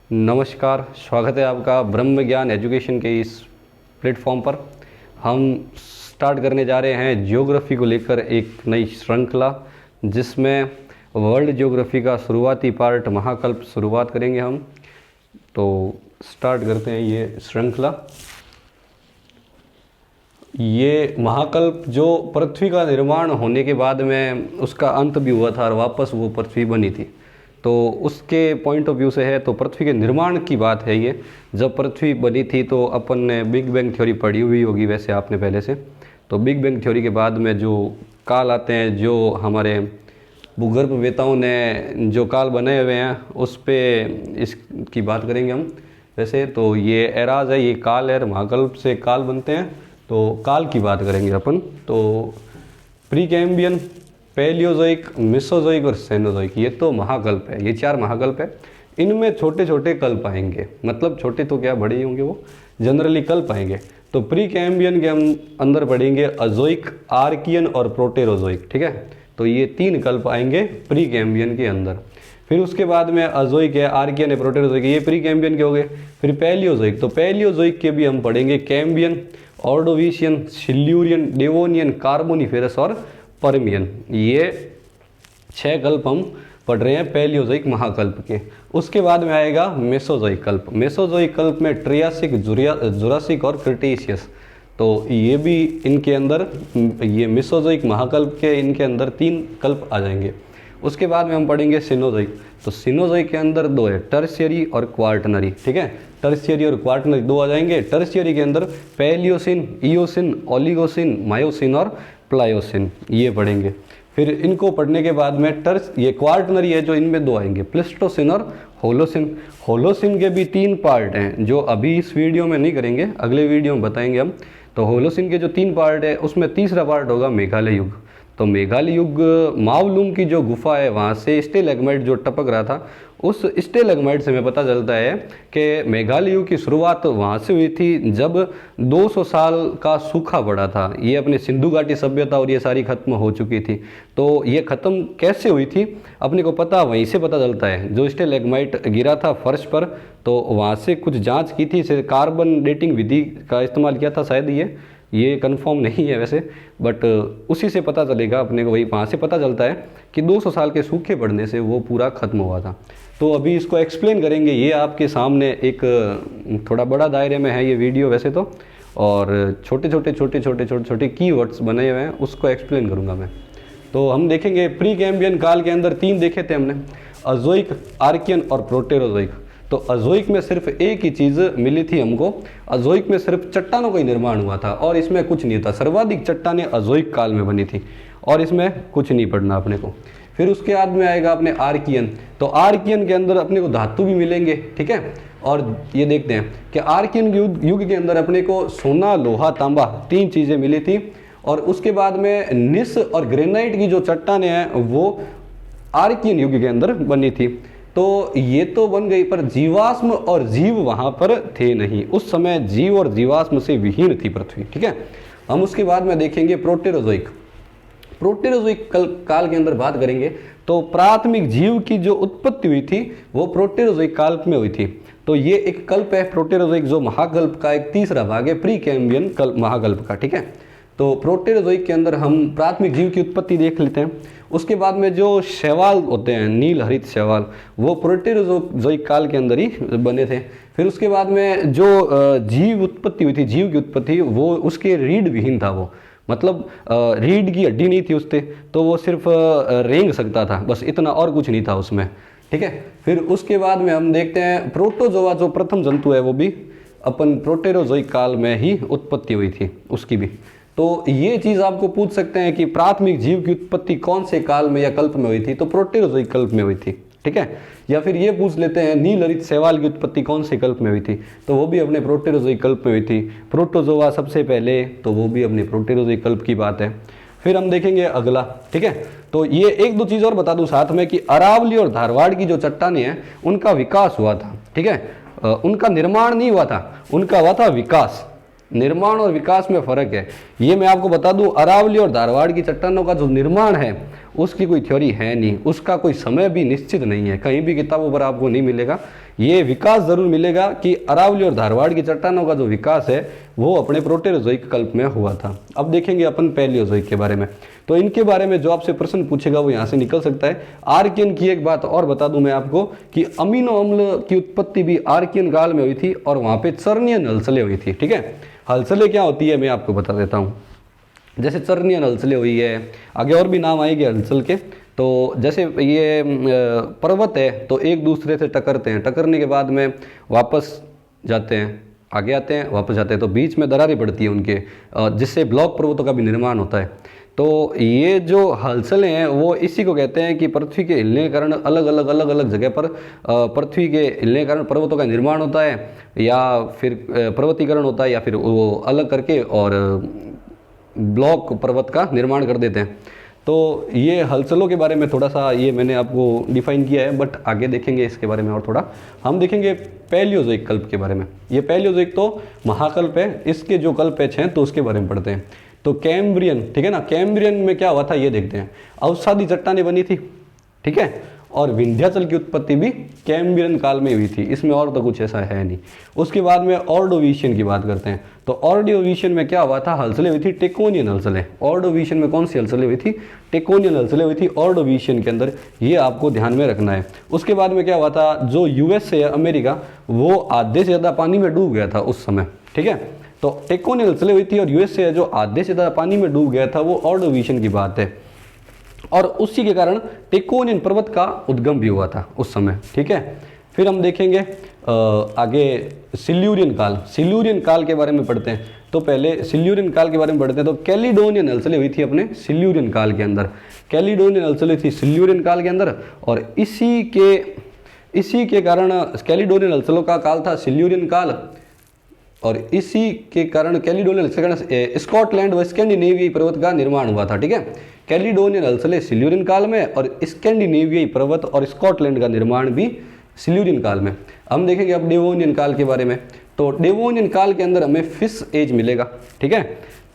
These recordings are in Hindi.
नमस्कार, स्वागत है आपका ब्रह्म ज्ञान एजुकेशन के इस प्लेटफॉर्म पर। हम स्टार्ट करने जा रहे हैं ज्योग्राफी को लेकर एक नई श्रृंखला, जिसमें वर्ल्ड ज्योग्राफी का शुरुआती पार्ट महाकल्प शुरुआत करेंगे हम। तो स्टार्ट करते हैं ये श्रृंखला। ये महाकल्प जो पृथ्वी का निर्माण होने के बाद में उसका अंत भी हुआ था और वापस वो पृथ्वी बनी थी, तो उसके पॉइंट ऑफ व्यू से है। तो पृथ्वी के निर्माण की बात है ये। जब पृथ्वी बनी थी तो अपन ने बिग बैंग थ्योरी पढ़ी हुई होगी वैसे आपने पहले से। तो बिग बैंग थ्योरी के बाद में जो काल आते हैं, जो हमारे भूगर्भवेताओं ने जो काल बनाए हुए हैं, उस पे इसकी बात करेंगे हम वैसे। तो ये एराज है, ये काल है, महाकल्प से काल बनते हैं, तो काल की बात करेंगे अपन। तो प्री कैम्बियन, पैलियोजोइक, मेसोजोइक और सेनोजोइक, ये तो महाकल्प है। ये 4 महाकल्प है। इनमें छोटे छोटे कल्प आएंगे, मतलब छोटे तो क्या, बड़े ही होंगे, वो जनरली कल्प आएंगे। तो प्री कैम्बियन के हम अंदर पढ़ेंगे अजोइक, आर्कियन और प्रोटेरोजोइक, ठीक है। तो ये 3 कल्प आएंगे प्री कैम्बियन के अंदर। फिर उसके बाद में अजोइक है, आर्कियन है, प्रोटेरोजोइक, ये प्री कैम्बियन के हो गए। फिर पैलियोजोइक, तो पैलियोजोइक के भी हम पढ़ेंगे Cambrian, Ordovician, Silurian, Devonian, Carboniferous और पर्मियन। ये 6 कल्प हम पढ़ रहे हैं पैलियोजोइक महाकल्प के। उसके बाद में आएगा मेसोजोइक कल्प। मेसोजोइक कल्प में ट्रियासिक, जुरासिक और क्रिटेशियस, तो ये भी इनके अंदर, ये मेसोजोइक महाकल्प के इनके अंदर 3 कल्प आ जाएंगे। उसके बाद में हम पढ़ेंगे सिनोजोइक। तो सिनोजोइक के अंदर 2 है, टर्शियरी और क्वार्टनरी, ठीक है। टर्शियरी और क्वार्टनरी 2 आ जाएंगे। टर्शियरी के अंदर पैलियोसिन, इयोसिन, ओलिगोसिन, मायोसिन और प्लायोसिन, ये पढ़ेंगे। फिर इनको पढ़ने के बाद में ये क्वार्टनरी है जो इनमें 2 आएंगे, प्लेस्टोसिन और होलोसिन। होलोसिन के भी 3 पार्ट हैं जो अभी इस वीडियो में नहीं करेंगे, अगले वीडियो में बताएंगे हम। तो होलोसिन के जो 3 पार्ट है, उसमें तीसरा पार्ट होगा मेघालय युग। तो मेघालय युग, मावलूम की जो गुफा है वहाँ से स्टेलेग्माइट जो टपक रहा था, उस स्टेलेग्माइट से हमें पता चलता है कि मेघालय युग की शुरुआत वहाँ से हुई थी जब 200 साल का सूखा पड़ा था। ये अपने सिंधु घाटी सभ्यता और ये सारी खत्म हो चुकी थी। तो ये ख़त्म कैसे हुई थी अपने को पता वहीं से पता चलता है। जो स्टेलेग्माइट गिरा था फर्श पर, तो वहाँ से कुछ जाँच की थी, कार्बन डेटिंग विधि का इस्तेमाल किया था शायद। ये कंफर्म नहीं है वैसे, बट उसी से पता चलेगा अपने को, वही वहाँ से पता चलता है कि 200 साल के सूखे पड़ने से वो पूरा ख़त्म हुआ था। तो अभी इसको एक्सप्लेन करेंगे। ये आपके सामने एक थोड़ा बड़ा दायरे में है ये वीडियो वैसे तो, और छोटे छोटे कीवर्ड्स बने हुए हैं, उसको एक्सप्लेन करूँगा मैं। तो हम देखेंगे प्री कैम्बियन काल के अंदर 3 देखे थे हमने, अजोइक, आर्कियन और प्रोटेरोजोइक। तो अजोइक में सिर्फ एक ही चीज़ मिली थी हमको, अजोइक में सिर्फ चट्टानों का ही निर्माण हुआ था और इसमें कुछ नहीं था। सर्वाधिक चट्टानें अजोइक काल में बनी थी और इसमें कुछ नहीं पढ़ना अपने को। फिर उसके बाद में आएगा अपने आर्कियन। तो आर्कियन के अंदर अपने को धातु भी मिलेंगे, ठीक है। और ये देखते हैं कि आर्कियन युग के अंदर अपने को सोना, लोहा, तांबा 3 चीज़ें मिली थी। और उसके बाद में निस और ग्रेनाइट की जो चट्टानें हैं वो आर्कियन युग के अंदर बनी थी। तो ये तो बन गई, पर जीवाश्म और जीव वहाँ पर थे नहीं। उस समय जीव और जीवाश्म से विहीन थी पृथ्वी, ठीक है। हम उसके बाद में देखेंगे प्रोटेरोजोइक। प्रोटेरोजोइक काल के अंदर बात करेंगे तो प्राथमिक जीव की जो उत्पत्ति हुई थी वो प्रोटेरोजोइक काल में हुई थी। तो ये एक कल्प है प्रोटेरोजोइक, जो महाकल्प का एक तीसरा भाग है प्री कैम्बियन महाकल्प का, ठीक है। तो प्रोटेरोजोइक के अंदर हम प्राथमिक जीव की उत्पत्ति देख लेते हैं। उसके बाद में जो शैवाल होते हैं, नील हरित शैवाल, वो प्रोटेरोजोइक काल के अंदर ही बने थे। फिर उसके बाद में जो जीव उत्पत्ति हुई थी, जीव की उत्पत्ति, वो उसके रीढ़ विहीन था वो, मतलब रीढ़ की हड्डी नहीं थी उससे, तो वो सिर्फ रेंग सकता था, बस इतना, और कुछ नहीं था उसमें, ठीक है। फिर उसके बाद में हम देखते हैं प्रोटोजोआ, जो प्रथम जंतु है, वो भी अपन प्रोटेरोजोइक काल में ही उत्पत्ति हुई थी उसकी भी। तो ये चीज़ आपको पूछ सकते हैं कि प्राथमिक जीव की उत्पत्ति कौन से काल में या कल्प में हुई थी, तो प्रोटेरोजोइक कल्प में हुई थी, ठीक है। या फिर ये पूछ लेते हैं नील हरित शैवाल की उत्पत्ति कौन से कल्प में हुई थी, तो वो भी अपने प्रोटेरोजोइक कल्प में हुई थी। प्रोटोजोआ सबसे पहले, तो वो भी अपने प्रोटेरोजोइक कल्प की बात है। फिर हम देखेंगे अगला, ठीक है। तो ये 1-2 चीज़ और बता दूं साथ में कि अरावली और धारवाड़ की जो चट्टानें हैं उनका विकास हुआ था, ठीक है। उनका निर्माण नहीं हुआ था, उनका हुआ था विकास। निर्माण और विकास में फर्क है, ये मैं आपको बता दूं। अरावली और धारवाड़ की चट्टानों का जो निर्माण है उसकी कोई थ्योरी है नहीं, उसका कोई समय भी निश्चित नहीं है, कहीं भी किताबों पर आपको नहीं मिलेगा। ये विकास जरूर मिलेगा कि अरावली और धारवाड़ की चट्टानों का जो विकास है वो अपने प्रोटेरोजोइक कल्प में हुआ था। अब देखेंगे अपन पैलियोजोइक के बारे में। तो इनके बारे में जो आपसे प्रश्न पूछेगा वो यहाँ से निकल सकता है। आर्कियन की एक बात और बता दूं मैं आपको कि अमीनो अम्ल की उत्पत्ति भी आर्कियन काल में हुई थी और वहाँ पे चर्नियन हलचलें हुई थी। ठीक है, हलचलें क्या होती है मैं आपको बता देता हूँ। जैसे चर्नियन हलचलें हुई है, आगे और भी नाम आएंगे हलचल के। तो जैसे ये पर्वत है तो एक दूसरे से टकरते हैं, टकरने के बाद में वापस जाते हैं, आगे आते हैं, वापस जाते हैं, तो बीच में दरारें पड़ती हैं उनके, जिससे ब्लॉक पर्वतों का भी निर्माण होता है। तो ये जो हलचलें हैं वो इसी को कहते हैं कि पृथ्वी के हिलने के कारण अलग अलग जगह पर पृथ्वी के हिलने के कारण पर्वतों का निर्माण होता है, या फिर पर्वतीकरण होता है, या फिर वो अलग करके और ब्लॉक पर्वत का निर्माण कर देते हैं। तो ये हलचलों के बारे में थोड़ा सा ये मैंने आपको डिफाइन किया है, बट आगे देखेंगे इसके बारे में और थोड़ा। हम देखेंगे पैलियोजोइक कल्प के बारे में। ये पैलियोजोइक तो महाकल्प है, इसके जो कल्प पैच हैं तो उसके बारे में पढ़ते हैं। तो कैम्ब्रियन, ठीक है ना, कैम्ब्रियन में क्या हुआ था ये देखते हैं। अवसादी चट्टानें बनी थी, ठीक है, और विंध्याचल की उत्पत्ति भी कैम्ब्रियन काल में हुई थी, इसमें और तो कुछ ऐसा है नहीं। उसके बाद में ऑर्डोविशियन की बात करते हैं। तो ऑर्डोविशियन में क्या हुआ था, हलचलें हुई थी टेकोनियन हलचलें। ऑर्डोविशियन में कौन सी हलचलें हुई थी, टेकोनियन हलचलें हुई थी ऑर्डोविशियन के अंदर, ये आपको ध्यान में रखना है। उसके बाद में क्या हुआ था, जो यूएसए है अमेरिका, वो आधे से ज़्यादा पानी में डूब गया था उस समय, ठीक है। तो टेकोनियन हलचलें हुई थी और यूएसए जो आधे से ज़्यादा पानी में डूब गया था, वो ऑर्डोविशियन की बात है। और उसी के कारण टेकोनियन पर्वत का उद्गम भी हुआ था उस समय, ठीक है। फिर हम देखेंगे आगे सिल्यूरियन काल। सिल्यूरियन काल के बारे में पढ़ते हैं। तो पहले सिल्यूरियन काल के बारे में पढ़ते हैं। तो कैलिडोनियन हलचलें हुई थी अपने सिल्यूरियन काल के अंदर। कैलिडोनियन हलचलें थी सिल्यूरियन काल के अंदर, और इसी के कारण कैलिडोनियन हलचलों का काल था सिल्यूरियन काल, और इसी के कारण कैलिडोनियन हलचल के कारण स्कॉटलैंड व स्कैंडिनेवियाई पर्वत का निर्माण हुआ था, ठीक है। कैलिडोनियन हलचलें सिल्यूरियन काल में, और स्कैंडिनेवियाई पर्वत और स्कॉटलैंड का निर्माण भी सिल्यूरियन काल में। हम देखेंगे अब डेवोनियन काल के बारे में। तो डेवोनियन काल के अंदर हमें फिश एज मिलेगा, ठीक है।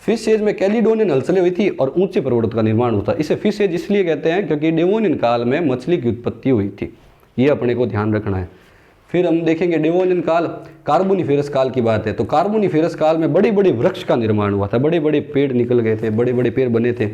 फिश एज में कैलिडोनियन हलचलें हुई थी और ऊंचे पर्वत का निर्माण हुआ था। इसे फिश एज इसलिए कहते हैं क्योंकि डेवोनियन काल में मछली की उत्पत्ति हुई थी, ये अपने को ध्यान रखना है। फिर हम देखेंगे डेवोनियन काल, कार्बोनिफेरस काल की बात है। तो कार्बोनिफेरस काल में बड़े बड़े वृक्ष का निर्माण हुआ था, बड़े बड़े पेड़ निकल गए थे, बड़े बड़े पेड़ बने थे,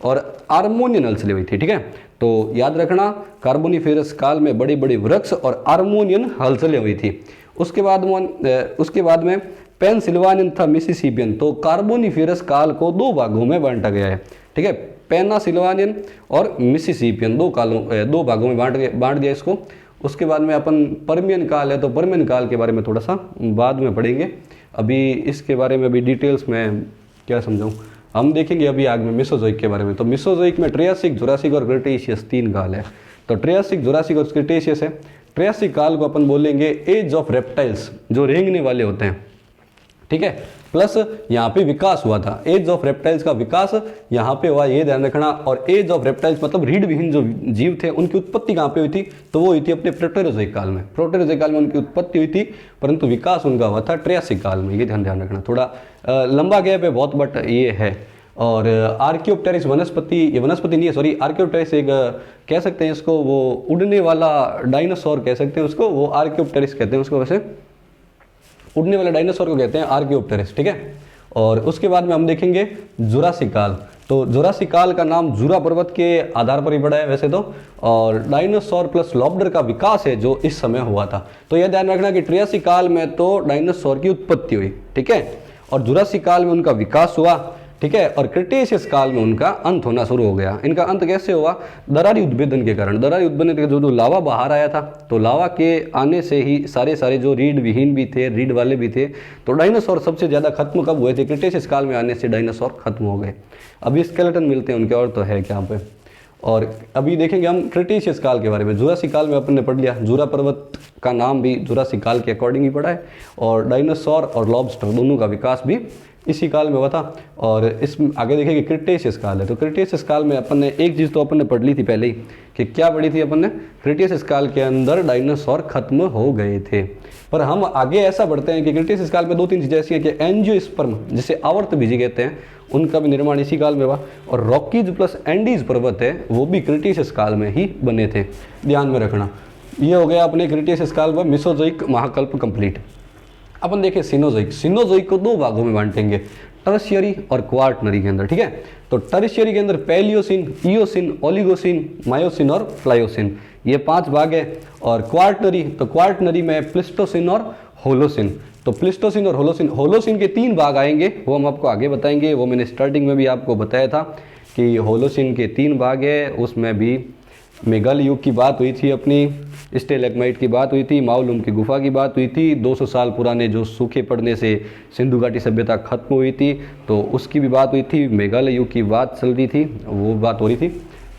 और आर्मोनियन हलचलें हुई थी, ठीक है। तो याद रखना, कार्बोनिफेरस काल में बड़े बड़े वृक्ष और आर्मोनियन हलचलें हुई थी। उसके बाद में पेनसिल्वानियन था मिसिसिपियन। तो कार्बोनिफेरस काल को दो भागों में बांटा गया है, ठीक है। पेनासिल्वानियन और मिसिसिपियन दो भागों में बांट दिया इसको। उसके बाद में अपन परमियन काल है, तो परमियन काल के बारे में थोड़ा सा बाद में पढ़ेंगे। अभी इसके बारे में अभी डिटेल्स में क्या समझाऊं, हम देखेंगे अभी आगे में मेसोजोइक के बारे में। तो मेसोजोइक में ट्रियासिक, जुरासिक और क्रिटेशियस 3 काल है। तो ट्रियासिक, जुरासिक और क्रिटेशियस है। ट्रियासिक काल को अपन बोलेंगे एज ऑफ रेप्टाइल्स, जो रेंगने वाले होते हैं, ठीक है। प्लस यहाँ पे विकास हुआ था, एज ऑफ रेप्टाइल्स का विकास यहाँ पे हुआ, ये ध्यान रखना। और एज ऑफ रेप्टाइल्स मतलब रीढ़ विहीन जो जीव थे उनकी उत्पत्ति कहाँ पे हुई थी, तो वो हुई थी अपने प्रोटेरोजोइक काल में। प्रोटेरोजोइक काल में उनकी उत्पत्ति हुई थी, परंतु विकास उनका हुआ था ट्रियासिक काल में, ये ध्यान रखना। थोड़ा लंबा गैप है बहुत, बट ये है। और आर्कियोप्टेरिक्स वनस्पति, ये वनस्पति नहीं है सॉरी, आर्कियोप्टेरिक्स एक कह सकते हैं इसको, वो उड़ने वाला डायनासोर कह सकते हैं उसको, वो आर्कियोप्टेरिक्स कहते हैं उसको। वैसे उड़ने वाले डायनासोर को कहते हैं आर्कियोप्टेरिक्स, ठीक है। और उसके बाद में हम देखेंगे जुरासिक काल। तो जुरासिक काल का नाम जुरा पर्वत के आधार पर ही पड़ा है वैसे तो, और डायनासोर प्लस लॉबडर का विकास है जो इस समय हुआ था। तो यह ध्यान रखना कि ट्रियासिक काल में तो डायनासोर की उत्पत्ति हुई, ठीक है, और जुरासिक काल में उनका विकास हुआ, ठीक है, और क्रिटेशियस काल में उनका अंत होना शुरू हो गया। इनका अंत कैसे हुआ, दरारी उद्भेदन के कारण। दरारी उद्भेदन के जो लावा बाहर आया था, तो लावा के आने से ही सारे जो रीढ़ विहीन भी थे, रीढ़ वाले भी थे, तो डायनासोर सबसे ज़्यादा खत्म कब हुए थे, क्रिटेशियस काल में आने से डायनासोर खत्म हो गए। अभी स्केलेटन मिलते हैं उनके, और तो है क्या पे। और अभी देखेंगे हम क्रिटेशियस काल के बारे में। जुरासिक काल में अपन ने पढ़ लिया, जुरा पर्वत का नाम भी जुरासिक काल के अकॉर्डिंग ही पढ़ा है, और डायनासोर और लॉबस्टर दोनों का विकास भी इसी काल में हुआ था। और इस आगे देखिए कि क्रिटेशियस काल है, तो क्रिटेशियस काल में अपन ने एक चीज़ तो अपन ने पढ़ ली थी पहले ही, कि क्या पढ़ी थी अपन ने, क्रिटेशियस काल के अंदर डायनासोर खत्म हो गए थे। पर हम आगे ऐसा बढ़ते हैं कि क्रिटेशियस काल में 2-3 चीज़ें ऐसी हैं कि एंजियोस्पर्म जिसे आवर्त बीजी कहते हैं, उनका भी निर्माण इसी काल में हुआ। और रॉकीज प्लस एंडीज पर्वत है वो भी क्रिटेशियस काल में ही बने थे, ध्यान में रखना। ये हो गया अपने क्रिटेशियस काल में मेसोजोइक महाकल्प कंप्लीट। अपन देखें सिनोजोइक, सिनोजोइक को 2 भागों में बांटेंगे, टर्शियरी और क्वार्टनरी के अंदर, ठीक है। तो टर्शियरी के अंदर पैलियोसिन, इयोसिन, ओलिगोसिन, मायोसिन और प्लायोसिन, ये 5 भाग है। और क्वार्टनरी, तो क्वार्टनरी में प्लिस्टोसिन और होलोसिन, तो प्लिस्टोसिन और होलोसिन, होलोसिन के 3 भाग आएंगे, वो हम आपको आगे बताएंगे। वो मैंने स्टार्टिंग में भी आपको बताया था कि होलोसिन के 3 भाग है, उसमें भी मेगाल युग की बात हुई थी, अपनी स्टेलेग्माइट की बात हुई थी, माओलुम की गुफा की बात हुई थी, 200 साल पुराने जो सूखे पड़ने से सिंधु घाटी सभ्यता खत्म हुई थी, तो उसकी भी बात हुई थी, मेघालय युग की बात चल रही थी, वो बात हो रही थी।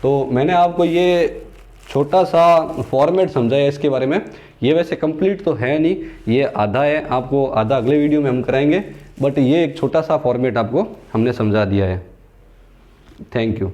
तो मैंने आपको ये छोटा सा फॉर्मेट समझाया इसके बारे में। ये वैसे कंप्लीट तो है नहीं, ये आधा है, आपको आधा अगले वीडियो में हम कराएंगे, बट ये एक छोटा सा फॉर्मेट आपको हमने समझा दिया है। Thank you.